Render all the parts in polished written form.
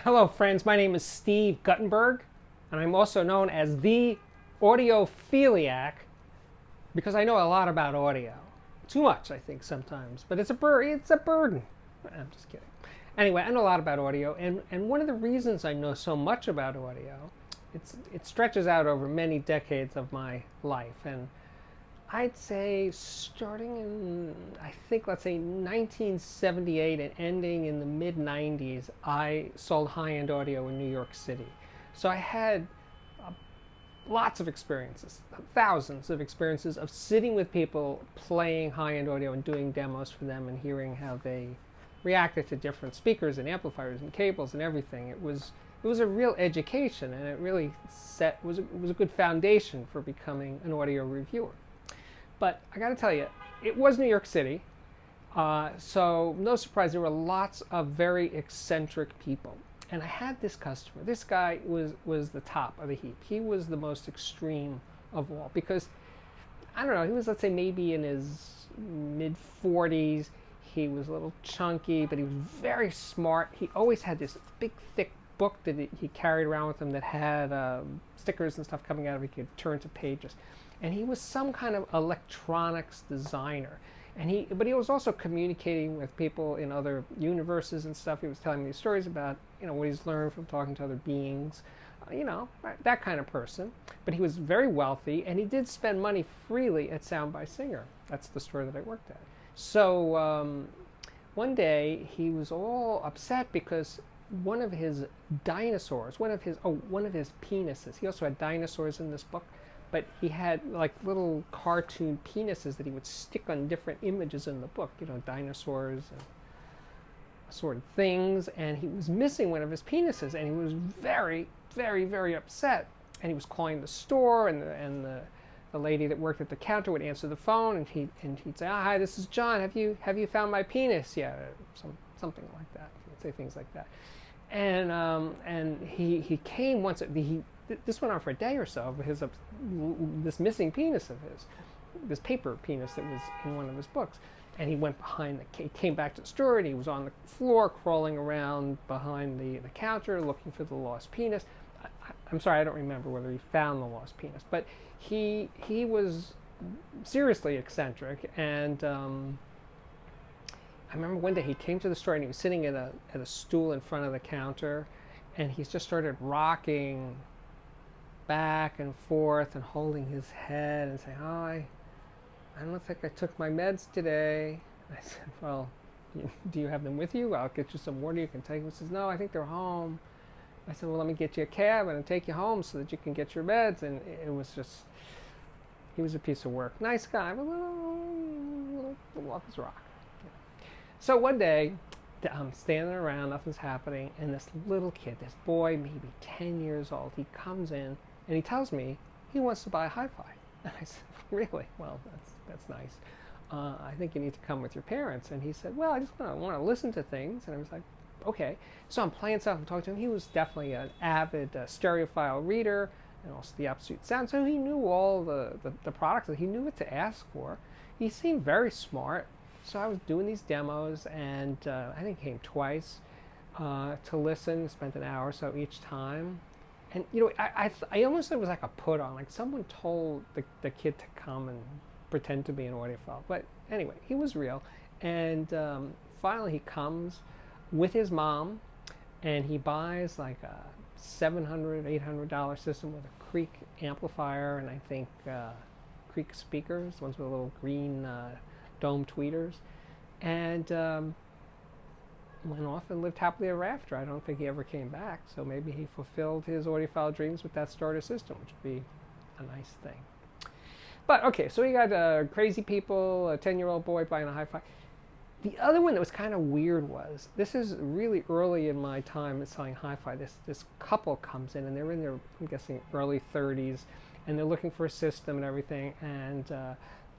Hello, friends. My name is Steve Guttenberg, and I'm also known as the Audiophiliac because I know a lot about audio. Too much, I think, sometimes, but it's a burden. I'm just kidding. Anyway, I know a lot about audio, and one of the reasons I know so much about audio, it stretches out over many decades of my life, and I'd say starting in, I think, let's say 1978 and ending in the mid 90s, I sold high end audio in New York City. So I had uh, lots of experiences, thousands of experiences of sitting with people playing high end audio and doing demos for them and hearing how they reacted to different speakers and amplifiers and cables and everything. It was a real education, and it really was a good foundation for becoming an audio reviewer. But I got to tell you, it was New York City, so no surprise, there were lots of very eccentric people. And I had this customer. This guy was the top of the heap. He was the most extreme of all because, I don't know, he was, let's say, maybe in his mid 40s. He was a little chunky, but he was very smart. He always had this big, thick book that he carried around with him that had stickers and stuff coming out of it. He could turn to pages. And he was some kind of electronics designer. But he was also communicating with people in other universes and stuff. He was telling me these stories about, what he's learned from talking to other beings, that kind of person. But he was very wealthy, and he did spend money freely at Sound by Singer. That's the store that I worked at. So one day he was all upset because one of his dinosaurs, one of his penises. He also had dinosaurs in this book, but he had like little cartoon penises that he would stick on different images in the book, dinosaurs and sort of things, and he was missing one of his penises, and he was very, very, very upset. And he was calling the store, and the lady that worked at the counter would answer the phone, and he'd say, "Hi, this is John. Have you found my penis yet?" Or something like that. He'd say things like that. And he came once. This went on for a day or so. This missing penis of his, this paper penis that was in one of his books, and he went he came back to the store, and he was on the floor crawling around behind the counter looking for the lost penis. I'm sorry, I don't remember whether he found the lost penis, but he was seriously eccentric. And I remember one day he came to the store, and he was sitting at a stool in front of the counter, and he just started rocking back and forth and holding his head and saying, "Oh, I don't think I took my meds today." I said, "Well, do you have them with you? I'll get you some water you can take." He says, "No, I think they're home." I said, "Well, let me get you a cab and take you home so that you can get your meds." And it was just, he was a piece of work. Nice guy, but a little off his rock. So one day, I'm standing around, nothing's happening, and this little kid, this boy, maybe 10 years old, he comes in and he tells me he wants to buy a hi-fi. And I said, "Really? Well, that's nice. I think you need to come with your parents." And he said, "Well, I just want to listen to things." And I was like, "Okay." So I'm playing stuff, I'm talking to him. He was definitely an avid stereophile reader and also the Absolute Sound. So he knew all the products, and he knew what to ask for. He seemed very smart. So I was doing these demos, and I think he came twice to listen, spent an hour or so each time. And I almost thought it was like a put on, like someone told the kid to come and pretend to be an audiophile. But anyway, he was real. And finally he comes with his mom, and he buys like a $700, $800 system with a Creek amplifier, and I think Creek speakers, ones with a little green dome tweeters, and went off and lived happily ever after. I don't think he ever came back, so maybe he fulfilled his audiophile dreams with that starter system, which would be a nice thing. But okay, so we got crazy people, a 10-year-old boy buying a hi-fi. The other one that was kind of weird was, this is really early in my time selling hi-fi. This couple comes in, and they're in their, I'm guessing, early 30s, and they're looking for a system and everything. And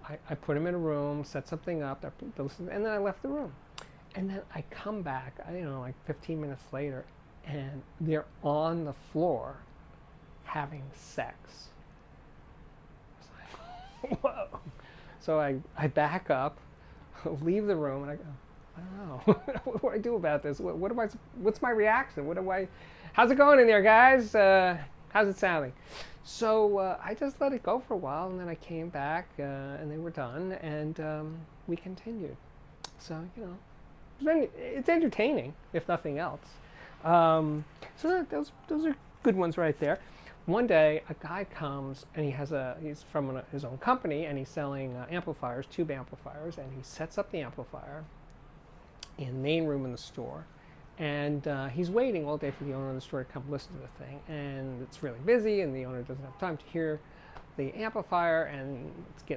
I put them in a room, set something up, and then I left the room. And then I come back, like 15 minutes later, and they're on the floor having sex. I was like, whoa. So I back up, leave the room, and I go, I don't know. What do I do about this? What's my reaction? How's it going in there, guys? How's it sounding? So I just let it go for a while, and then I came back, and they were done, and we continued. So, it's entertaining, if nothing else. So those are good ones right there. One day, a guy comes, and he's from his own company, and he's selling amplifiers, tube amplifiers, and he sets up the amplifier in the main room in the store. And he's waiting all day for the owner of the store to come listen to the thing. And it's really busy, and the owner doesn't have time to hear the amplifier, and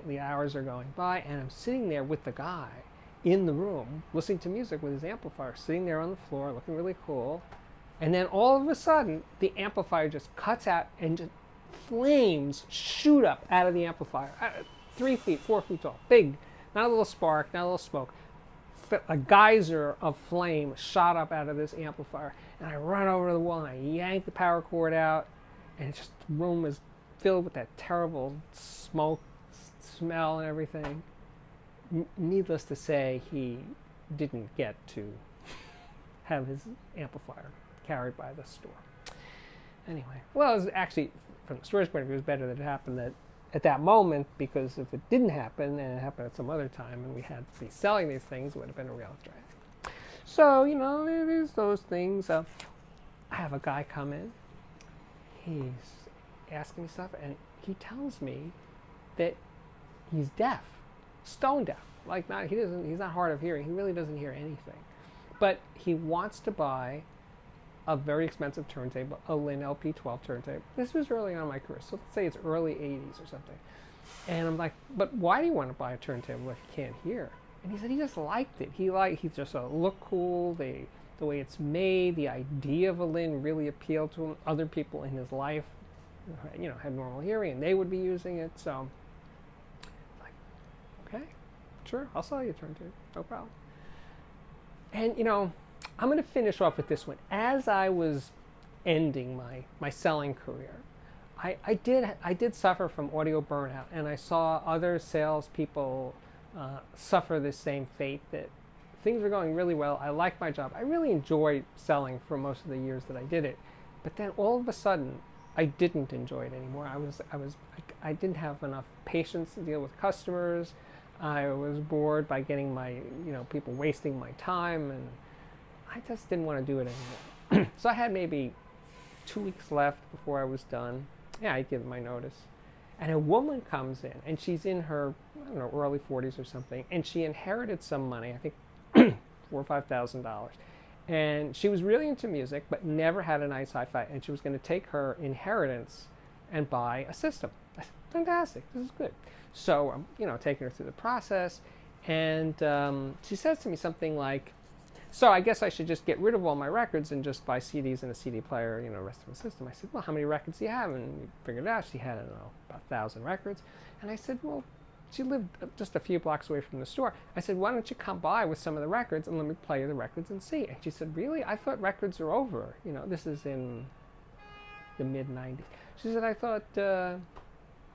the hours are going by. And I'm sitting there with the guy in the room, listening to music with his amplifier, sitting there on the floor, looking really cool. And then all of a sudden, the amplifier just cuts out, and just flames shoot up out of the amplifier. 3 feet, 4 feet tall, big, not a little spark, not a little smoke. A geyser of flame shot up out of this amplifier, and I run over to the wall and I yank the power cord out, and the room is filled with that terrible smoke smell and everything. Needless to say, he didn't get to have his amplifier carried by the store. Anyway, well, it was actually, from the store's point of view, it was better that it happened at that moment, because if it didn't happen and it happened at some other time and we had to be selling these things, it would have been a real drag. So, there's those things. I have a guy come in. He's asking me stuff, and he tells me that he's deaf, stone deaf. He's not hard of hearing. He really doesn't hear anything. But he wants to buy a very expensive turntable, a Lin LP12 turntable. This was early on in my career, so let's say it's early 80s or something. And I'm like, but why do you want to buy a turntable if you can't hear? And he said he just liked it. He just looked cool, the way it's made, the idea of a Lin really appealed to him. Other people in his life, had normal hearing, and they would be using it. So, like, okay, sure, I'll sell you a turntable, no problem. And I'm going to finish off with this one. As I was ending my selling career, I did suffer from audio burnout, and I saw other salespeople suffer the same fate. That things were going really well. I liked my job. I really enjoyed selling for most of the years that I did it, but then all of a sudden, I didn't enjoy it anymore. I didn't have enough patience to deal with customers. I was bored by getting people wasting my time, and I just didn't want to do it anymore. So I had maybe 2 weeks left before I was done. Yeah, I give my notice. And a woman comes in, and she's in her, early 40s or something, and she inherited some money, I think $4,000 or $5,000. And she was really into music, but never had a nice hi-fi, and she was going to take her inheritance and buy a system. I said, fantastic, this is good. So I'm, taking her through the process, and she says to me something like, so I guess I should just get rid of all my records and just buy CDs and a CD player, rest of the system. I said, well, how many records do you have? And we figured out she had, about 1,000 records. And I said, well, she lived just a few blocks away from the store. I said, why don't you come by with some of the records and let me play you the records and see? And she said, really? I thought records are over. This is in the mid-90s. She said, I thought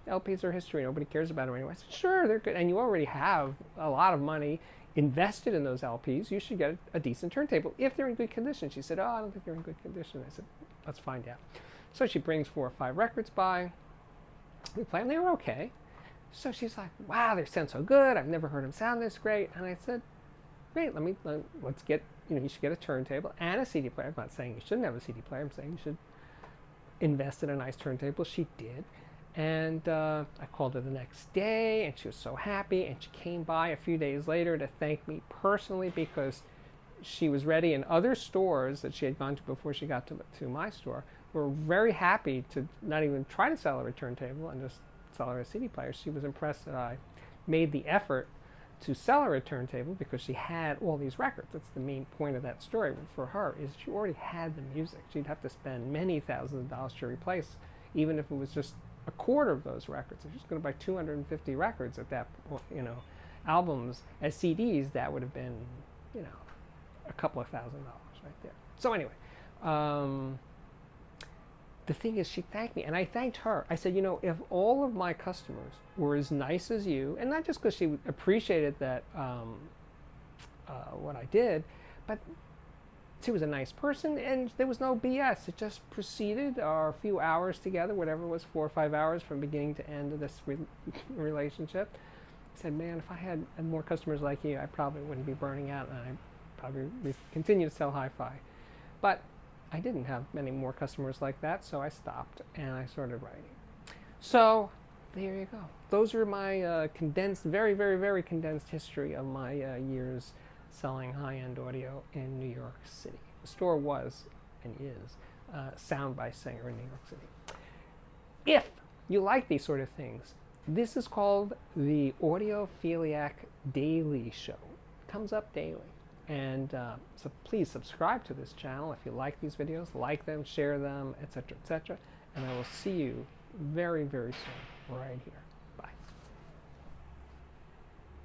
LPs are history. Nobody cares about them anyway. I said, sure, they're good. And you already have a lot of money invested in those LPs. You should get a decent turntable if they're in good condition. She said, oh, I don't think they're in good condition. I said, let's find out. So she brings 4 or 5 records by. We play them. They were okay. So she's like, wow, they sound so good. I've never heard them sound this great. And I said, great, let's get, you should get a turntable and a CD player. I'm not saying you shouldn't have a CD player. I'm saying you should invest in a nice turntable. She did. And I called her the next day, and she was so happy. And she came by a few days later to thank me personally, because she was ready. And other stores that she had gone to before she got to my store were very happy to not even try to sell her a turntable and just sell her a CD player. She was impressed that I made the effort to sell her a turntable, because she had all these records. That's the main point of that story for her, is she already had the music. She'd have to spend many thousands of dollars to replace, even if it was just a quarter of those records. If she was going to buy 250 records at that, albums as CDs, that would have been, a couple of $1,000 right there. So anyway, the thing is, she thanked me, and I thanked her. I said, if all of my customers were as nice as you, and not just because she appreciated that what I did, but she was a nice person, and there was no BS. It just proceeded our few hours together, whatever it was, 4 or 5 hours from beginning to end of this relationship. I said, man, if I had more customers like you, I probably wouldn't be burning out, and I'd probably continue to sell hi-fi. But I didn't have many more customers like that, so I stopped, and I started writing. So there you go. Those are my condensed, very, very, very condensed history of my years selling high-end audio in New York City. The store was, and is, Sound by Singer in New York City. If you like these sort of things, this is called the Audiophiliac Daily Show. It comes up daily. And so please subscribe to this channel if you like these videos, like them, share them, etc., etc. And I will see you very, very soon right here.